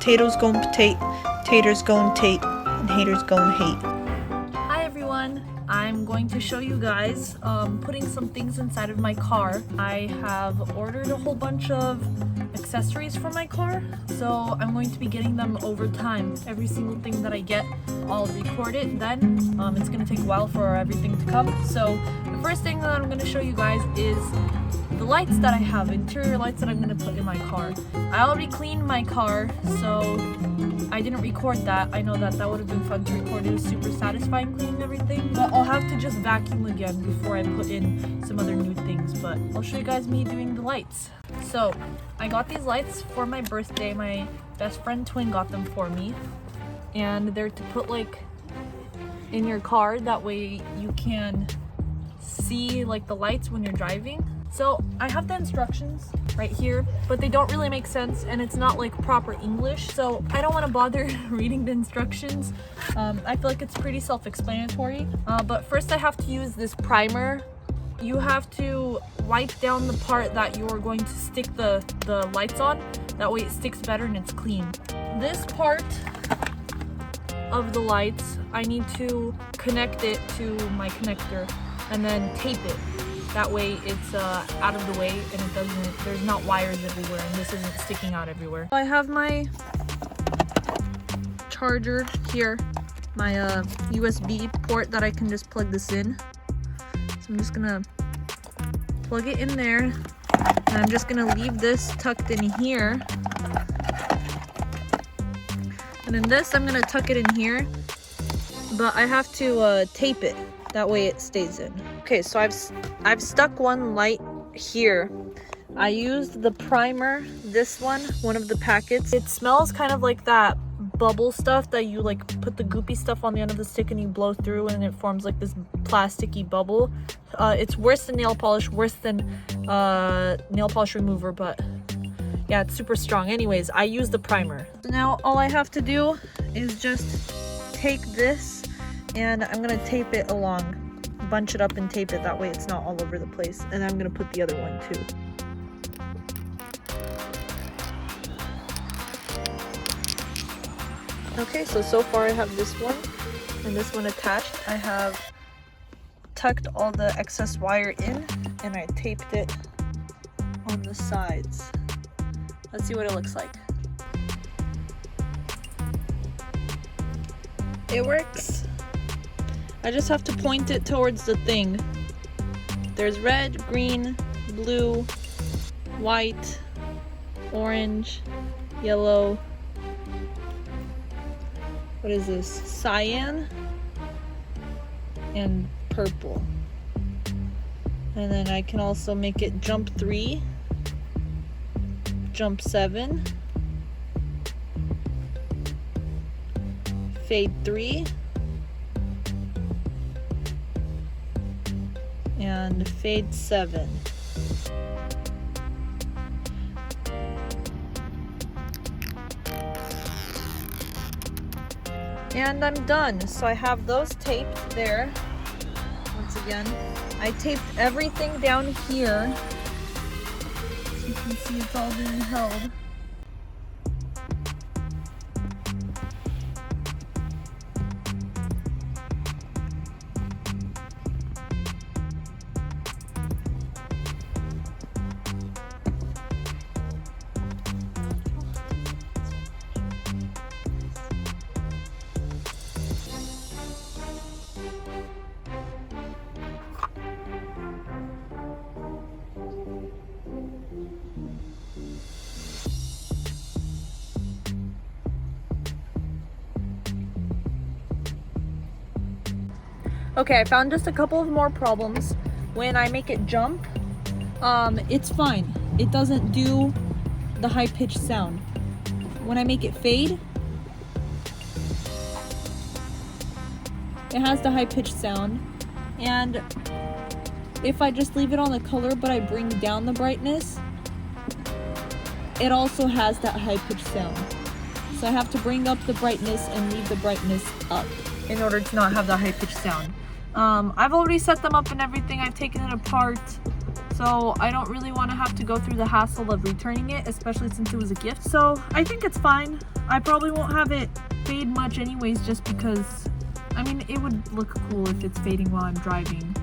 Potatoes gon' potate, taters gon' tate, and haters gon' hate. Hi everyone, I'm going to show you guys putting some things inside of my car. I have ordered a whole bunch of accessories for my car, so I'm going to be getting them over time. Every single thing that I get, I'll record it then. It's going to take a while for everything to come. So the first thing that I'm going to show you guys is the lights that I have, interior lights that I'm going to put in my car. I already cleaned my car, so I didn't record that. I know that that would have been fun to record. It was super satisfying cleaning everything, but I'll have to just vacuum again before I put in some other new things. But I'll show you guys me doing the lights. So I got these lights for my birthday. My best friend twin got them for me, and they're to put like in your car, that way you can see like the lights when you're driving. So I have the instructions right here, but they don't really make sense, and it's not like proper English, so I don't want to bother reading the instructions. I feel like it's pretty self-explanatory, but first I have to use this primer. You have to wipe down the part that you're going to stick the lights on, that way it sticks better and it's clean. This part of the lights, I need to connect it to my connector and then tape it. That way it's out of the way and it doesn't, there's not wires everywhere and this isn't sticking out everywhere. I have my charger here, my USB port that I can just plug this in. So I'm just gonna plug it in there, and I'm just gonna leave this tucked in here. And then this, I'm gonna tuck it in here, but I have to tape it. That way it stays in. Okay, so I've stuck one light here. I used the primer, this one of the packets. It smells kind of like that bubble stuff that you like put the goopy stuff on the end of the stick and you blow through and it forms like this plasticky bubble. It's worse than nail polish, worse than nail polish remover, but yeah, it's super strong. Anyways, I use the primer. So now all I have to do is just take this and I'm gonna tape it along, bunch it up and tape it, that way it's not all over the place. And I'm gonna put the other one too. Okay, so far I have this one and this one attached. I have tucked all the excess wire in and I taped it on the sides. Let's see what it looks like. It works. I just have to point it towards the thing. There's red, green, blue, white, orange, yellow. What is this? Cyan and purple. And then I can also make it jump 3, jump 7, fade 3, and fade 7. And I'm done. So I have those taped there. Once again, I taped everything down here. So you can see it's all being held. Okay, I found just a couple of more problems. When I make it jump, it's fine. It doesn't do the high-pitched sound. When I make it fade, it has the high-pitched sound. And if I just leave it on the color but I bring down the brightness, it also has that high-pitched sound. So I have to bring up the brightness and leave the brightness up in order to not have the high-pitched sound. I've already set them up and everything. I've taken it apart. So I don't really want to have to go through the hassle of returning it, especially since it was a gift. So I think it's fine. I probably won't have it fade much anyways, just because, I mean, it would look cool if it's fading while I'm driving.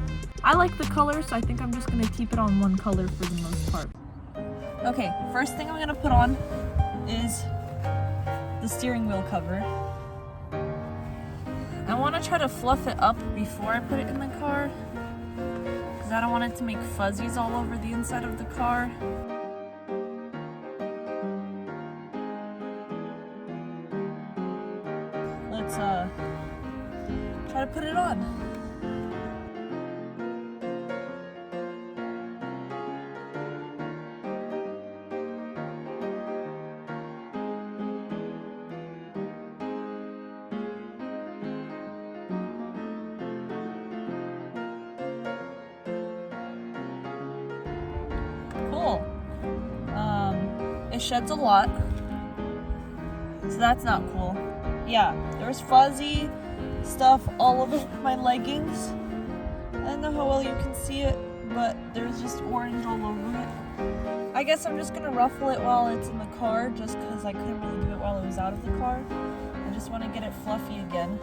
I like the color, so I think I'm just gonna keep it on one color for the most part. Okay, first thing I'm gonna put on is the steering wheel cover. I want to try to fluff it up before I put it in the car, because I don't want it to make fuzzies all over the inside of the car. Let's try to put it on. Cool. It sheds a lot, so that's not cool. Yeah, there's fuzzy stuff all over my leggings. I don't know how well you can see it, but there's just orange all over it. I guess I'm just gonna ruffle it while it's in the car, just because I couldn't really do it while it was out of the car. I just want to get it fluffy again.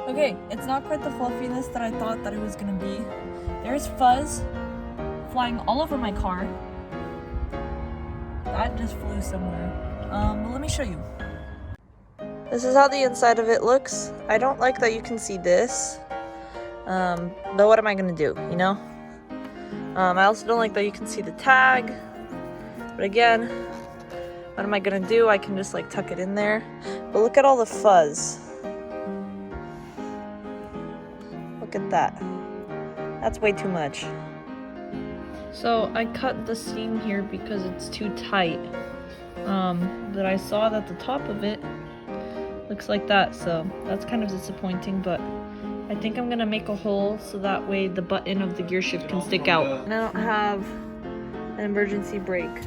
Okay, it's not quite the fluffiness that I thought that it was gonna be. There's fuzz flying all over my car. That just flew somewhere. But let me show you. This is how the inside of it looks. I don't like that you can see this. But what am I gonna do, you know? I also don't like that you can see the tag. But again, what am I gonna do? I can just like tuck it in there. But look at all the fuzz. Look at that. That's way too much. So I cut the seam here because it's too tight. But I saw that the top of it looks like that, so that's kind of disappointing, but I think I'm gonna make a hole so that way the button of the gear shift can stick out. And I don't have an emergency brake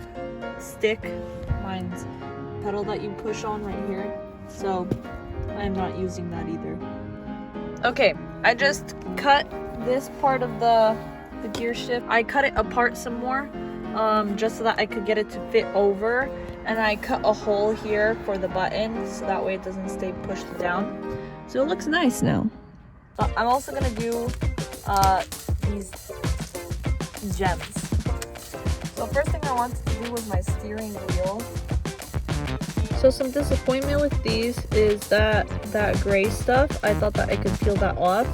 stick. Mine's pedal that you push on right here, so I'm not using that either. Okay, I just cut this part of the gear shift. I cut it apart some more, just so that I could get it to fit over. And I cut a hole here for the button, so that way it doesn't stay pushed down. So it looks nice now. I'm also gonna do these gems. So first thing I wanted to do was my steering wheel. So some disappointment with these is that gray stuff, I thought that I could peel that off.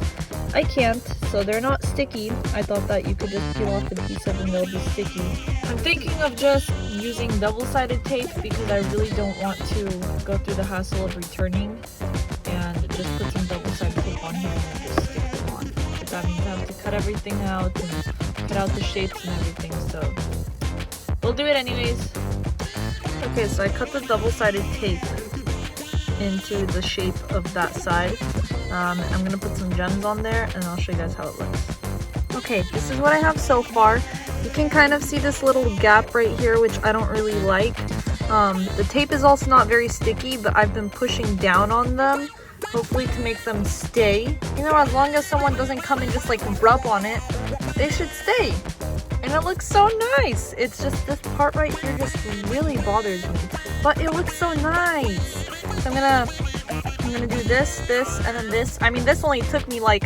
I can't, so they're not sticky. I thought that you could just peel off an adhesive and they'll be sticky. I'm thinking of just using double-sided tape because I really don't want to go through the hassle of returning, and just put some double-sided tape on here and just stick them on. But that means I have to cut everything out and cut out the shapes and everything, so we'll do it anyways. Okay, so I cut the double-sided tape into the shape of that side. I'm gonna put some gems on there and I'll show you guys how it looks. Okay, this is what I have so far. You can kind of see this little gap right here, which I don't really like. The tape is also not very sticky, but I've been pushing down on them, hopefully to make them stay. You know, as long as someone doesn't come and just like rub on it, they should stay. And it looks so nice. It's just this part right here just really bothers me, but it looks so nice. So I'm gonna do this, and then this. I mean, this only took me like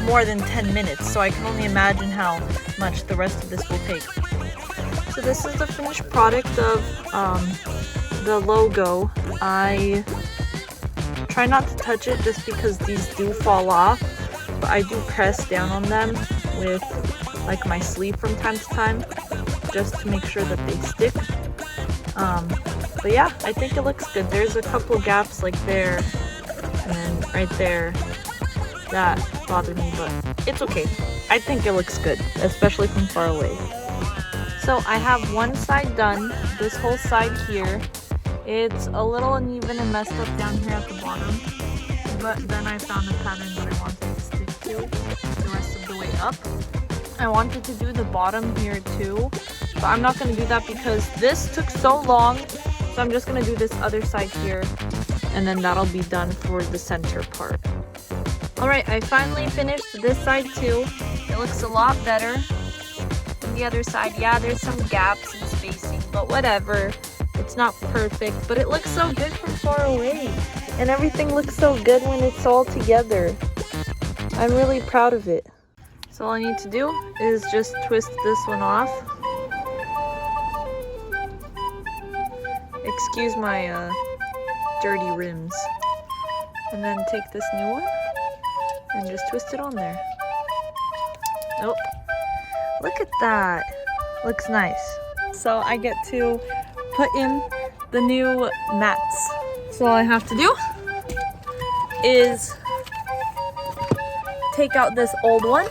more than 10 minutes, so I can only imagine how much the rest of this will take. So this is the finished product of the logo. I try not to touch it just because these do fall off, but I do press down on them with like my sleeve from time to time, just to make sure that they stick. But yeah, I think it looks good. There's a couple gaps like there and right there that bother me, but it's okay. I think it looks good, especially from far away. So I have one side done, this whole side here. It's a little uneven and messed up down here at the bottom, but then I found a pattern that I wanted to stick to the rest of the way up. I wanted to do the bottom here too, but I'm not going to do that because this took so long. So I'm just gonna do this other side here, and then that'll be done for the center part. Alright, I finally finished this side too. It looks a lot better than the other side. Yeah, there's some gaps and spacing, but whatever. It's not perfect, but it looks so good from far away. And everything looks so good when it's all together. I'm really proud of it. So all I need to do is just twist this one off. Excuse my dirty rims. And then take this new one and just twist it on there. Nope. Look at that. Looks nice. So I get to put in the new mats. So all I have to do is take out this old one.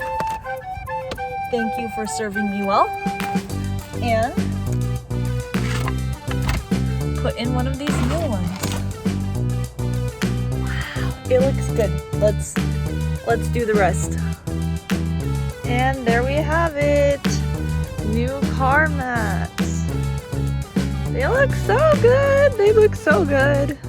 Thank you for serving me well. And put in one of these new ones. Wow, it looks good. Let's do the rest. And there we have it. New car mats. They look so good. They look so good.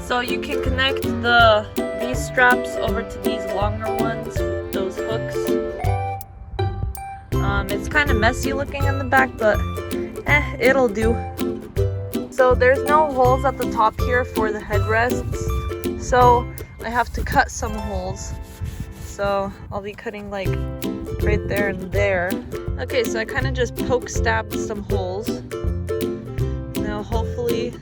So you can connect these straps over to these longer ones with those hooks. It's kind of messy looking in the back, but it'll do. So there's no holes at the top here for the headrests, so I have to cut some holes. So I'll be cutting like right there and there. Okay, so I kind of just poke stabbed some holes. Now hopefully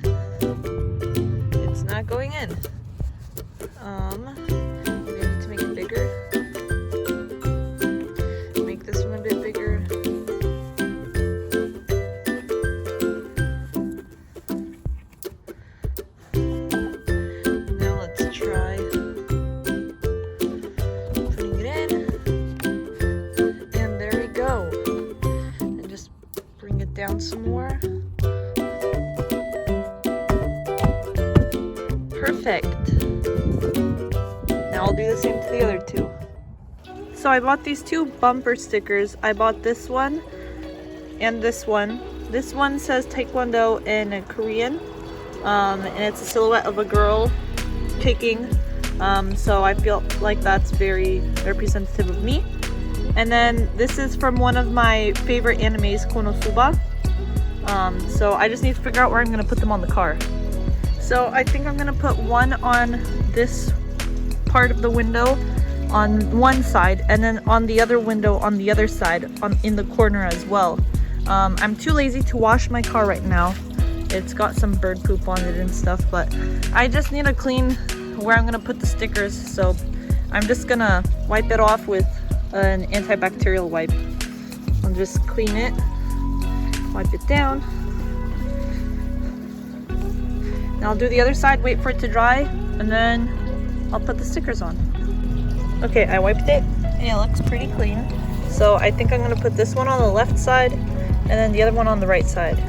it's not going in. Maybe I need to make it bigger. Make this one a bit bigger. Now let's try putting it in. Perfect. Now I'll do the same to the other two. So I bought these two bumper stickers. I bought this one and this one. This one says Taekwondo in Korean, and it's a silhouette of a girl kicking. So I feel like that's very representative of me. And then this is from one of my favorite animes, Konosuba. So I just need to figure out where I'm going to put them on the car. So I think I'm going to put one on this part of the window on one side, and then on the other window on the other side, in the corner as well. I'm too lazy to wash my car right now. It's got some bird poop on it and stuff, but I just need to clean where I'm going to put the stickers. So I'm just going to wipe it off with an antibacterial wipe. I'll just clean it, wipe it down. Now I'll do the other side, wait for it to dry, and then I'll put the stickers on. Okay, I wiped it and it looks pretty clean. So I think I'm going to put this one on the left side and then the other one on the right side.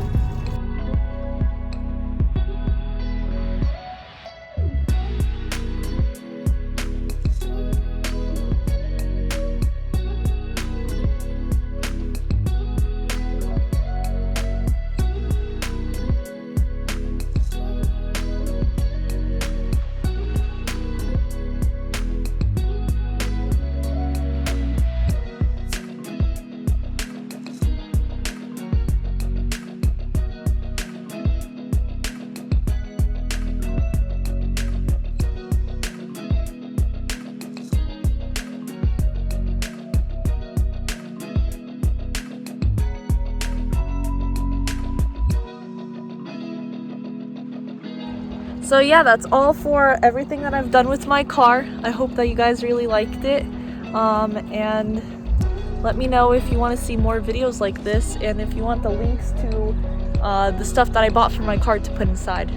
So yeah, that's all for everything that I've done with my car. I hope that you guys really liked it. And let me know if you want to see more videos like this, and if you want the links to the stuff that I bought for my car to put inside.